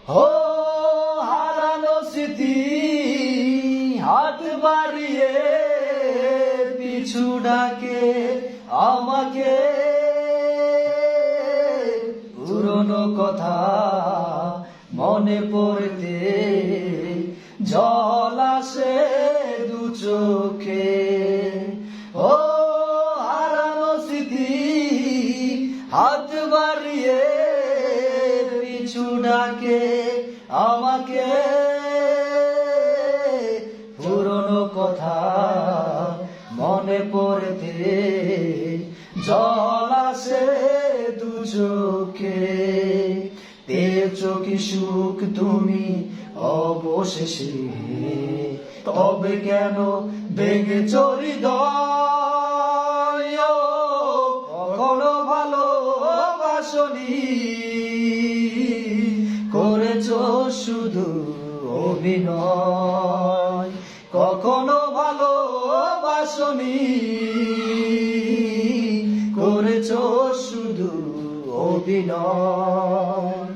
ও হারানো স্মৃতি হাত বাড়িয়ে পিছু ডাকে আমাকে, পুরনো কথা মনে পড়তে জল আসে দু চোখে। ও হারানো স্মৃতি হাত বাড়িয়ে পিছু ডাকে আমাকে, পুরনো কথা মনে পড়তে জল আসে দু চোখে। পেয়েছো কি সুখ তুমি অবশেষে, তবে কেন ভেঙেছ হৃদয়? কখনো ভালোবাসনি, করেছো শুধু অভিনয়। কখনো ভালোবাসনি, করেছো শুধু অভিনয়।